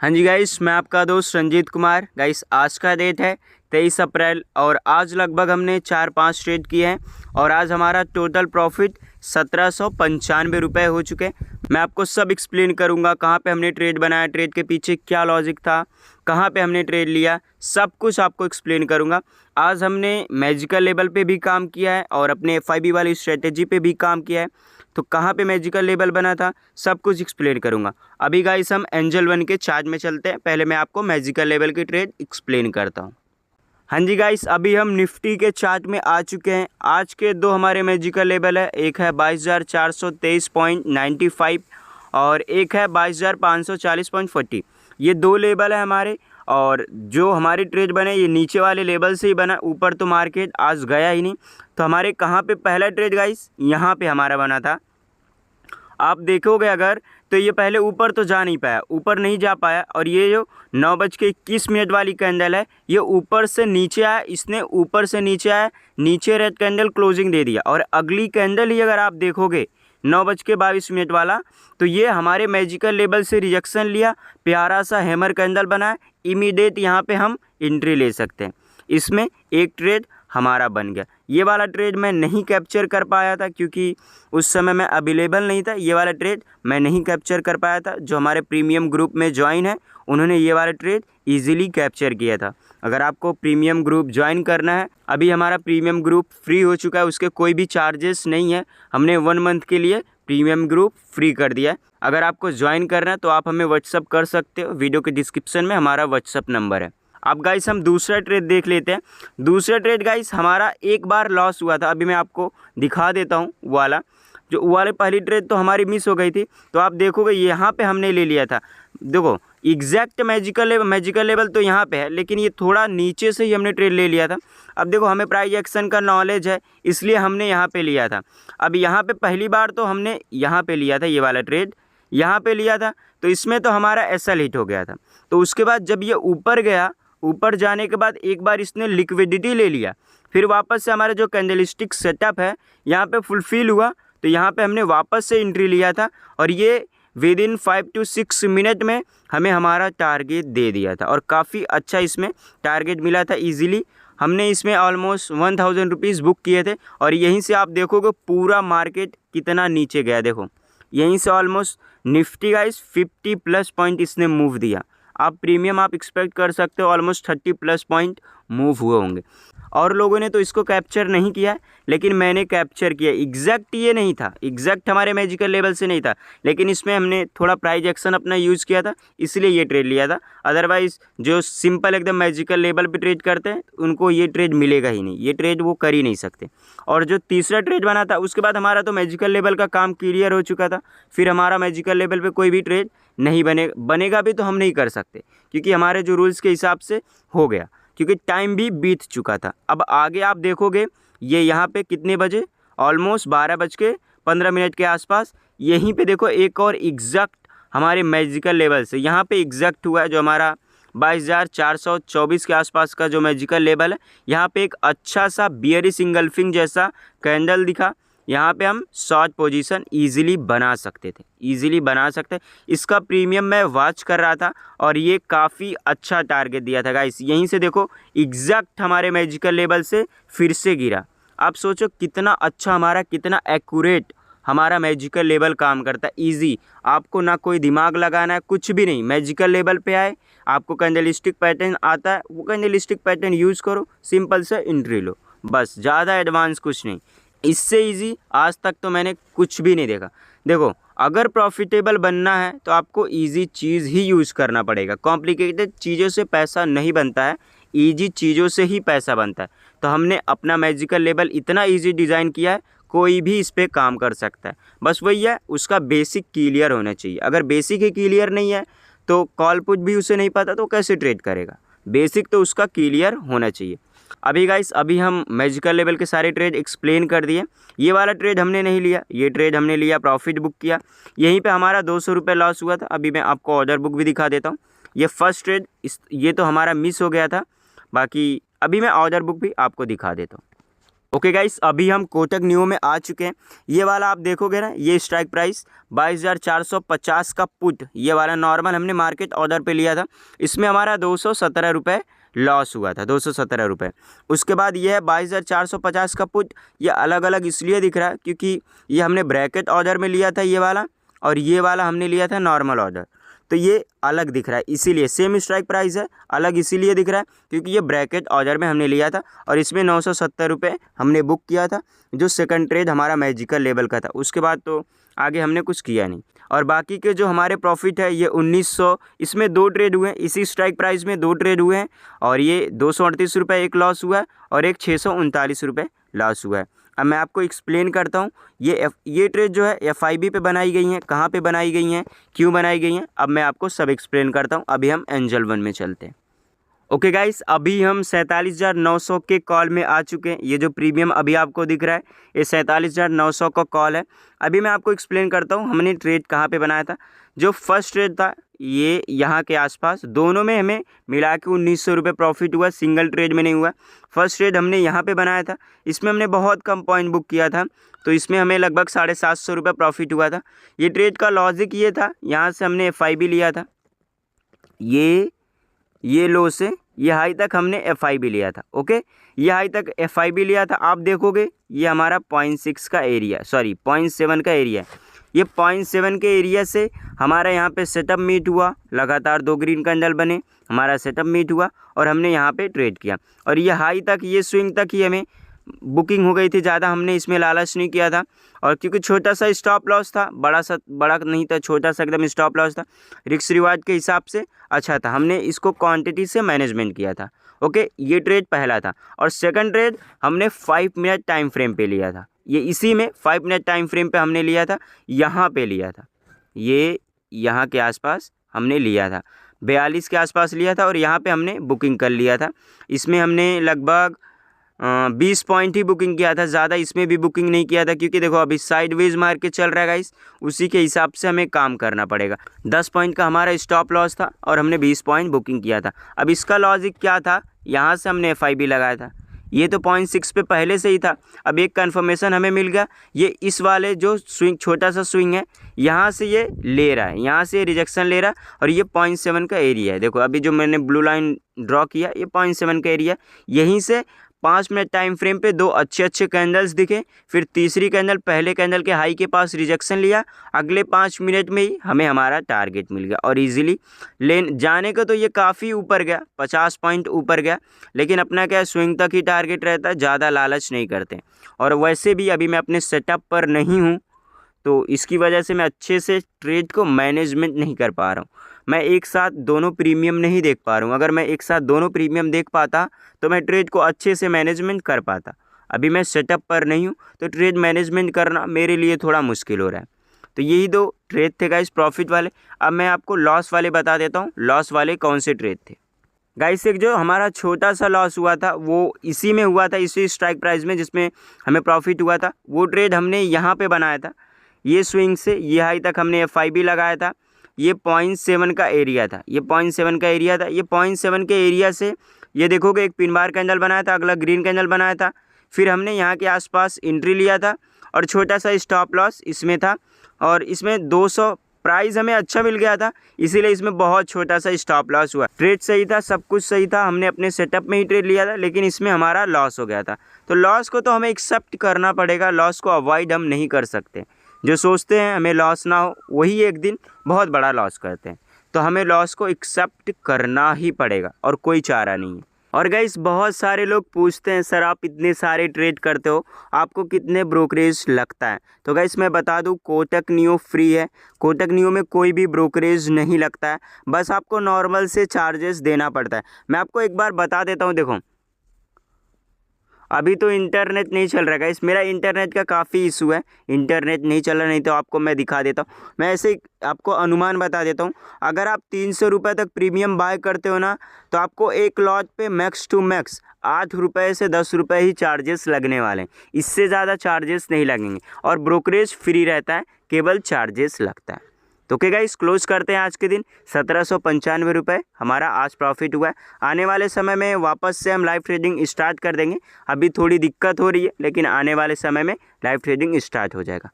हाँ जी गाइस, मैं आपका दोस्त रंजीत कुमार। गाइस आज का डेट है 23 अप्रैल और आज लगभग हमने 4-5 ट्रेड किए हैं और आज हमारा टोटल प्रॉफिट 1795 रुपये हो चुके हैं। मैं आपको सब एक्सप्लेन करूंगा, कहाँ पे हमने ट्रेड बनाया, ट्रेड के पीछे क्या लॉजिक था, कहाँ पे हमने ट्रेड लिया, सब कुछ आपको एक्सप्लेन करूंगा। आज हमने मैजिकल लेवल पे भी काम किया है और अपने FIB वाली स्ट्रेटेजी पे भी काम किया है। तो कहाँ पे मैजिकल लेवल बना था सब कुछ एक्सप्लेन करूंगा। अभी गाइस हम एंजल वन के चार्ट में चलते हैं। पहले मैं आपको मैजिकल लेवल की ट्रेड एक्सप्लेन करता हूँ। हाँ जी गाइस, अभी हम निफ्टी के चार्ट में आ चुके हैं। आज के दो हमारे मैजिकल लेवल है, एक है 22,423.95 और एक है 22,540.40। ये दो लेवल है हमारे और जो हमारी ट्रेड बने ये नीचे वाले लेवल से ही बना, ऊपर तो मार्केट आज गया ही नहीं। तो हमारे कहाँ पे पहला ट्रेड गाइस, यहाँ पे हमारा बना था। आप देखोगे अगर तो ये पहले ऊपर तो जा नहीं पाया, ऊपर नहीं जा पाया और ये जो 9:21 वाली कैंडल है ये ऊपर से नीचे आया, इसने ऊपर से नीचे आया, नीचे रेड कैंडल क्लोजिंग दे दिया और अगली कैंडल ही अगर आप देखोगे 9:22 वाला तो ये हमारे मैजिकल लेवल से रिजेक्शन लिया, प्यारा सा हैमर कैंडल बनाया। इमीडिएट यहाँ पे हम एंट्री ले सकते हैं। इसमें एक ट्रेड हमारा बन गया। ये वाला ट्रेड मैं नहीं कैप्चर कर पाया था क्योंकि उस समय मैं अवेलेबल नहीं था। ये वाला ट्रेड मैं नहीं कैप्चर कर पाया था। जो हमारे प्रीमियम ग्रुप में ज्वाइन है उन्होंने ये वाला ट्रेड इजीली कैप्चर किया था। अगर आपको प्रीमियम ग्रुप ज्वाइन करना है, अभी हमारा प्रीमियम ग्रुप फ्री हो चुका है, उसके कोई भी चार्जेस नहीं है। हमने 1 मंथ के लिए प्रीमियम ग्रुप फ्री कर दिया है। अगर आपको ज्वाइन करना है तो आप हमें व्हाट्सअप कर सकते हो, वीडियो के डिस्क्रिप्शन में हमारा व्हाट्सअप नंबर है। अब गाइस हम दूसरा ट्रेड देख लेते हैं। दूसरा ट्रेड गाइस हमारा एक बार लॉस हुआ था, अभी मैं आपको दिखा देता हूँ। वो वाले पहली ट्रेड तो हमारी मिस हो गई थी। तो आप देखोगे यहाँ पे हमने ले लिया था। देखो एग्जैक्ट मैजिकल लेवल तो यहाँ पे है, लेकिन ये थोड़ा नीचे से ही हमने ट्रेड ले लिया था। अब देखो हमें प्राइस एक्शन का नॉलेज है इसलिए हमने यहाँ पे लिया था। अब यहाँ पे पहली बार तो हमने यहाँ पे लिया था, ये वाला ट्रेड यहाँ पे लिया था तो इसमें तो हमारा SL हिट हो गया था। तो उसके बाद जब ये ऊपर गया, ऊपर जाने के बाद एक बार इसने लिक्विडिटी ले लिया, फिर वापस से हमारा जो कैंडलस्टिक सेटअप है यहाँ पे फुलफिल हुआ। तो यहाँ पे हमने वापस से एंट्री लिया था और ये विद इन 5 to 6 मिनट में हमें हमारा टारगेट दे दिया था और काफ़ी अच्छा इसमें टारगेट मिला था इजीली। हमने इसमें ऑलमोस्ट 1000 रुपीज़ बुक किए थे और यहीं से आप देखोगे पूरा मार्केट कितना नीचे गया। देखो यहीं से ऑलमोस्ट निफ्टी गाइस 50+ पॉइंट इसने मूव दिया। आप प्रीमियम आप एक्सपेक्ट कर सकते हो ऑलमोस्ट 30+ पॉइंट मूव हुए होंगे। और लोगों ने तो इसको कैप्चर नहीं किया है, लेकिन मैंने कैप्चर किया। एग्जैक्ट ये नहीं था, एग्जैक्ट हमारे मैजिकल लेवल से नहीं था, लेकिन इसमें हमने थोड़ा प्राइस एक्शन अपना यूज़ किया था इसलिए ये ट्रेड लिया था। अदरवाइज़ जो सिंपल एकदम मैजिकल लेवल पे ट्रेड करते हैं उनको ये ट्रेड मिलेगा ही नहीं, ये ट्रेड वो कर ही नहीं सकते। और जो तीसरा ट्रेड बना था उसके बाद हमारा तो मैजिकल लेवल का काम क्लियर हो चुका था। फिर हमारा मैजिकल लेवल पर कोई भी ट्रेड नहीं बनेगा भी तो हम नहीं कर सकते क्योंकि हमारे जो रूल्स के हिसाब से हो गया, क्योंकि टाइम भी बीत चुका था। अब आगे आप देखोगे ये यहाँ पे कितने बजे, ऑलमोस्ट 12:15 के आसपास यहीं पे देखो एक और एग्जैक्ट हमारे मैजिकल लेवल से यहाँ पे एग्जैक्ट हुआ है। जो हमारा 22,424 के आसपास का जो मैजिकल लेवल है, यहाँ पे एक अच्छा सा बियरिश इंगल्फिंग जैसा कैंडल दिखा। यहाँ पे हम शॉर्ट पोजीशन इजीली बना सकते थे, इजीली बना सकते। इसका प्रीमियम मैं वॉच कर रहा था और ये काफ़ी अच्छा टारगेट दिया था गाइस। यहीं से देखो एग्जैक्ट हमारे मैजिकल लेवल से फिर से गिरा। आप सोचो कितना अच्छा हमारा, कितना एक्यूरेट हमारा मैजिकल लेवल काम करता है। ईजी, आपको ना कोई दिमाग लगाना है, कुछ भी नहीं। मैजिकल लेवल पे आए, आपको कैंडलस्टिक पैटर्न आता है, वो कैंडलस्टिक पैटर्न यूज़ करो, सिंपल से एंट्री लो, बस। ज़्यादा एडवांस कुछ नहीं। इससे इजी आज तक तो मैंने कुछ भी नहीं देखा। देखो अगर प्रॉफिटेबल बनना है तो आपको इजी चीज़ ही यूज़ करना पड़ेगा। कॉम्प्लिकेटेड चीज़ों से पैसा नहीं बनता है, इजी चीज़ों से ही पैसा बनता है। तो हमने अपना मैजिकल लेवल इतना इजी डिज़ाइन किया है, कोई भी इस पर काम कर सकता है। बस वही है, उसका बेसिक क्लियर होना चाहिए। अगर बेसिक ही क्लियर नहीं है तो कॉल पुट भी उसे नहीं पता तो कैसे ट्रेड करेगा। बेसिक तो उसका क्लियर होना चाहिए। अभी गाइस अभी हम मैजिकल लेवल के सारे ट्रेड एक्सप्लेन कर दिए। ये वाला ट्रेड हमने नहीं लिया, ये ट्रेड हमने लिया, प्रॉफिट बुक किया। यहीं पे हमारा 200 रुपये लॉस हुआ था। अभी मैं आपको ऑर्डर बुक भी दिखा देता हूँ। ये फर्स्ट ट्रेड ये तो हमारा मिस हो गया था। बाकी अभी मैं ऑर्डर बुक भी आपको दिखा देता हूँ। ओके गाइस, अभी हम कोटक नियो में आ चुके हैं। ये वाला आप देखोगे ना, ये स्ट्राइक प्राइस 22,450 का पुट, ये वाला नॉर्मल हमने मार्केट ऑर्डर पे लिया था। इसमें हमारा 217 रुपये लॉस हुआ था, 217 रुपये। उसके बाद ये है 22,450 का पुट। ये अलग अलग इसलिए दिख रहा है क्योंकि ये हमने ब्रैकेट ऑर्डर में लिया था ये वाला, और ये वाला हमने लिया था नॉर्मल ऑर्डर, तो ये अलग दिख रहा है। इसीलिए सेम स्ट्राइक प्राइस है, अलग इसीलिए दिख रहा है क्योंकि ये ब्रैकेट ऑर्डर में हमने लिया था और इसमें 970 रुपये हमने बुक किया था, जो सेकंड ट्रेड हमारा मैजिकल लेवल का था। उसके बाद तो आगे हमने कुछ किया नहीं। और बाकी के जो हमारे प्रॉफिट है ये 1900, इसमें 2 ट्रेड हुए हैं, इसी स्ट्राइक प्राइस में 2 ट्रेड हुए हैं, और ये 238 रुपये एक लॉस हुआ है और एक 639 रुपये लॉस हुआ है। अब मैं आपको एक्सप्लेन करता हूँ। ये ट्रेड जो है FIB पे बनाई गई हैं, कहाँ पे बनाई गई हैं, क्यों बनाई गई हैं, अब मैं आपको सब एक्सप्लेन करता हूँ। अभी हम एंजल 1 में चलते हैं। ओके गाइस, अभी हम 47,900 के कॉल में आ चुके हैं। ये जो प्रीमियम अभी आपको दिख रहा है ये 47,900 का कॉल है। अभी मैं आपको एक्सप्लेन करता हूँ हमने ट्रेड कहाँ पे बनाया था। जो फर्स्ट ट्रेड था ये यहाँ के आसपास, दोनों में हमें मिला के 1900 रुपये प्रॉफिट हुआ, सिंगल ट्रेड में नहीं हुआ। फर्स्ट ट्रेड हमने यहाँ पे बनाया था, इसमें हमने बहुत कम पॉइंट बुक किया था, तो इसमें हमें लगभग 750 रुपये प्रॉफिट हुआ था। ये ट्रेड का लॉजिक ये था, यहाँ से हमने FIB लिया था, ये लो से ये हाई तक हमने FIB लिया था। ओके, ये हाई तक FIB लिया था। आप देखोगे ये हमारा 0.6 का एरिया, सॉरी 0.7 का एरिया है। ये 0.7 के एरिया से हमारा यहाँ पे सेटअप मीट हुआ, लगातार 2 ग्रीन कैंडल बने, हमारा सेटअप मीट हुआ और हमने यहाँ पे ट्रेड किया। और ये हाई तक, ये स्विंग तक ही हमें बुकिंग हो गई थी, ज़्यादा हमने इसमें लालच नहीं किया था। और क्योंकि छोटा सा स्टॉप लॉस था, बड़ा नहीं था, छोटा सा एकदम स्टॉप लॉस था, रिस्क रिवार्ड के हिसाब से अच्छा था, हमने इसको क्वांटिटी से मैनेजमेंट किया था। ओके, ये ट्रेड पहला था। और सेकंड ट्रेड हमने 5 मिनट टाइम फ्रेम पे लिया था। ये इसी में 5 मिनट टाइम फ्रेम पे हमने लिया था, यहाँ पे लिया था, ये यहाँ के आसपास हमने लिया था, 42 के आसपास लिया था और यहाँ पे हमने बुकिंग कर लिया था। इसमें हमने लगभग 20 पॉइंट ही बुकिंग किया था, ज़्यादा इसमें भी बुकिंग नहीं किया था, क्योंकि देखो अभी साइडवेज मार्केट चल रहा है गाइस, उसी के हिसाब से हमें काम करना पड़ेगा। 10 पॉइंट का हमारा स्टॉप लॉस था और हमने 20 पॉइंट बुकिंग किया था। अब इसका लॉजिक क्या था, यहाँ से हमने FIB लगाया था, ये तो 0.6 पे पहले से ही था। अब एक कन्फर्मेशन हमें मिल गया, ये इस वाले जो स्विंग, छोटा सा स्विंग है, यहाँ से ये ले रहा है, यहाँ से रिजेक्शन ले रहा है और ये 0.7 का एरिया है। देखो अभी जो मैंने ब्लू लाइन ड्रॉ किया, ये 0.7 का एरिया, यहीं से 5 मिनट टाइम फ्रेम पे 2 अच्छे कैंडल्स दिखे, फिर तीसरी कैंडल पहले कैंडल के हाई के पास रिजेक्शन लिया, अगले 5 मिनट में ही हमें हमारा टारगेट मिल गया और इजीली लेन जाने का तो ये काफ़ी ऊपर गया, 50 पॉइंट ऊपर गया, लेकिन अपना क्या स्विंग तक ही टारगेट रहता है, ज़्यादा लालच नहीं करते। और वैसे भी अभी मैं अपने सेटअप पर नहीं हूँ, तो इसकी वजह से मैं अच्छे से ट्रेड को मैनेजमेंट नहीं कर पा रहा हूँ। मैं एक साथ दोनों प्रीमियम नहीं देख पा रहा हूँ। अगर मैं एक साथ दोनों प्रीमियम देख पाता तो मैं ट्रेड को अच्छे से मैनेजमेंट कर पाता। अभी मैं सेटअप पर नहीं हूँ, तो ट्रेड मैनेजमेंट करना मेरे लिए थोड़ा मुश्किल हो रहा है। तो यही 2 ट्रेड थे गाइस प्रॉफिट वाले। अब मैं आपको लॉस वाले बता देता हूँ, लॉस वाले कौन से ट्रेड थे। गाइस एक जो हमारा छोटा सा लॉस हुआ था वो इसी में हुआ था, इसी स्ट्राइक प्राइस में जिसमें हमें प्रॉफिट हुआ था। वो ट्रेड हमने यहाँ पे बनाया था, ये स्विंग से ये हाई तक हमने FIB लगाया था। ये 0.7 का एरिया था, ये 0.7 का एरिया था। ये 0.7 के एरिया से ये देखोगे एक पिन बार कैंडल बनाया था, अगला ग्रीन कैंडल बनाया था, फिर हमने यहाँ के आसपास एंट्री लिया था और छोटा सा स्टॉप लॉस इसमें था। और इसमें 200 प्राइस हमें अच्छा मिल गया था, इसीलिए इसमें बहुत छोटा सा स्टॉप लॉस हुआ। ट्रेड सही था, सब कुछ सही था, हमने अपने सेटअप में ही ट्रेड लिया था, लेकिन इसमें हमारा लॉस हो गया था। तो लॉस को तो हमें एक्सेप्ट करना पड़ेगा, लॉस को अवॉइड हम नहीं कर सकते। जो सोचते हैं हमें लॉस ना हो, वही एक दिन बहुत बड़ा लॉस करते हैं। तो हमें लॉस को एक्सेप्ट करना ही पड़ेगा और कोई चारा नहीं है। और गाइस बहुत सारे लोग पूछते हैं सर आप इतने सारे ट्रेड करते हो, आपको कितने ब्रोकरेज लगता है। तो गाइस मैं बता दूं कोटक नियो फ्री है, कोटक नियो में कोई भी ब्रोकरेज नहीं लगता है, बस आपको नॉर्मल से चार्जेस देना पड़ता है। मैं आपको एक बार बता देता हूं, देखो अभी तो इंटरनेट नहीं चल रहा है, इस मेरा इंटरनेट का काफ़ी इशू है, इंटरनेट नहीं चल रहा, नहीं तो आपको मैं दिखा देता हूँ। मैं ऐसे ही आपको अनुमान बता देता हूँ, अगर आप 300 रुपये तक प्रीमियम बाय करते हो ना, तो आपको एक लॉट पे मैक्स टू मैक्स 8 रुपये से 10 रुपये ही चार्जेस लगने वाले हैं, इससे ज़्यादा चार्जेस नहीं लगेंगे। और ब्रोकरेज फ्री रहता है, केवल चार्जेस लगता है। तो ओके गाइस, क्लोज करते हैं आज के दिन 1795 रुपये हमारा आज प्रॉफिट हुआ है। आने वाले समय में वापस से हम लाइव ट्रेडिंग स्टार्ट कर देंगे। अभी थोड़ी दिक्कत हो रही है, लेकिन आने वाले समय में लाइव ट्रेडिंग स्टार्ट हो जाएगा।